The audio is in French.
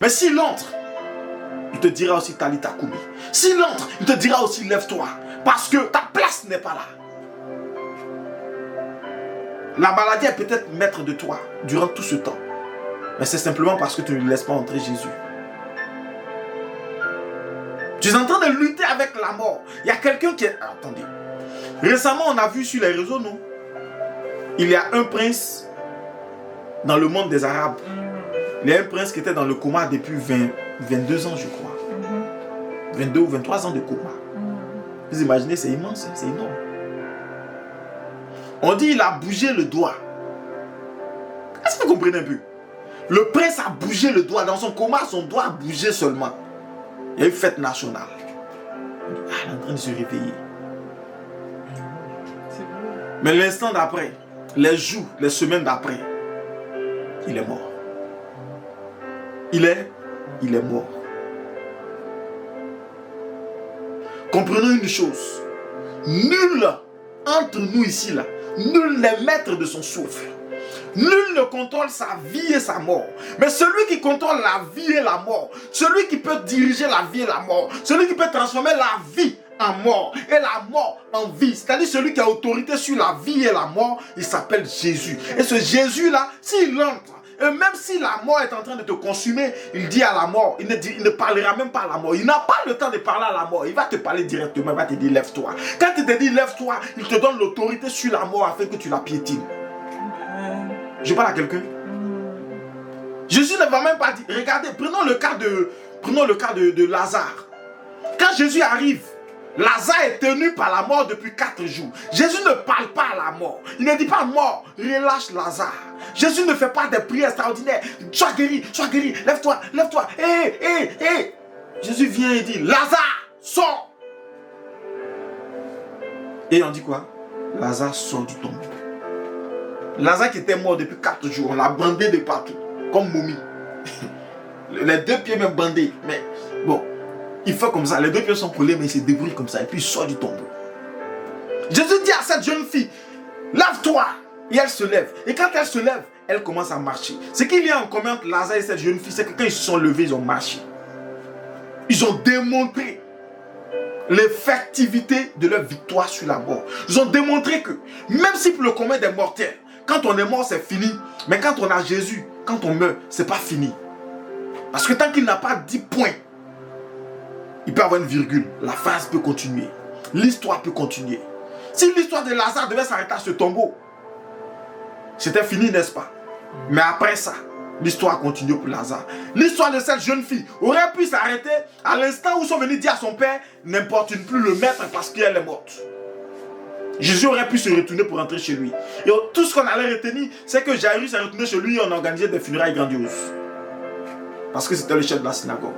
Mais s'il entre, il te dira aussi Talita Koumi. S'il entre, il te dira aussi lève-toi. Parce que ta place n'est pas là. La maladie est peut-être maître de toi durant tout ce temps. Mais c'est simplement parce que tu ne laisses pas entrer Jésus. Tu es en train de lutter avec la mort. Il y a quelqu'un qui est... Attendez. Récemment, on a vu sur les réseaux, non? Il y a un prince dans le monde des Arabes. Il y a un prince qui était dans le coma depuis 22 ans, je crois. 22 ou 23 ans de coma. Vous imaginez, c'est immense, c'est énorme. On dit qu'il a bougé le doigt. Est-ce que vous comprenez un peu? Le prince a bougé le doigt. Dans son coma, son doigt a bougé seulement. Il y a eu fête nationale. Il est en train de se réveiller. Mais l'instant d'après, les jours, les semaines d'après, il est mort. Il est mort. Comprenons une chose. Nul entre nous ici, là, nul n'est maître de son souffle. Nul ne contrôle sa vie et sa mort. Mais celui qui contrôle la vie et la mort, celui qui peut diriger la vie et la mort, celui qui peut transformer la vie en mort et la mort en vie, c'est-à-dire celui qui a autorité sur la vie et la mort, il s'appelle Jésus. Et ce Jésus-là, s'il entre, et même si la mort est en train de te consumer, il dit à la mort, il ne parlera même pas à la mort. Il n'a pas le temps de parler à la mort. Il va te parler directement, il va te dire lève-toi. Quand il te dit lève-toi, il te donne l'autorité sur la mort afin que tu la piétines. Je parle à quelqu'un. Jésus ne va même pas dire, regardez, prenons le cas de Lazare. Quand Jésus arrive, Lazare est tenu par la mort depuis 4 jours. Jésus ne parle pas à la mort. Il ne dit pas mort, relâche Lazare. Jésus ne fait pas des prières extraordinaires. Sois guéri, lève-toi, lève-toi. Hé. Jésus vient et dit, Lazare, sors. Et on dit quoi? Lazare sort du tombeau. Lazare qui était mort depuis 4 jours, on l'a bandé de partout, comme momie. Les 2 pieds même bandés. Mais bon, il fait comme ça, les 2 pieds sont collés, mais il se débrouille comme ça, et puis il sort du tombeau. Jésus dit à cette jeune fille, lève-toi. Et elle se lève. Et quand elle se lève, elle commence à marcher. Ce qu'il y a en commun entre Lazare et cette jeune fille, c'est que quand ils se sont levés, ils ont marché. Ils ont démontré l'effectivité de leur victoire sur la mort. Ils ont démontré que, même si pour le commun des mortels, quand on est mort, c'est fini. Mais quand on a Jésus, quand on meurt, c'est pas fini. Parce que tant qu'il n'a pas 10 points, il peut avoir une virgule. La phrase peut continuer. L'histoire peut continuer. Si l'histoire de Lazare devait s'arrêter à ce tombeau, c'était fini, n'est-ce pas? Mais après ça, l'histoire continue pour Lazare. L'histoire de cette jeune fille aurait pu s'arrêter à l'instant où ils sont venus dire à son père, n'importe plus le mettre parce qu'elle est morte. Jésus aurait pu se retourner pour rentrer chez lui. Et tout ce qu'on allait retenir, c'est que Jairus s'est retourné chez lui et on organisait des funérailles grandioses. Parce que c'était le chef de la synagogue.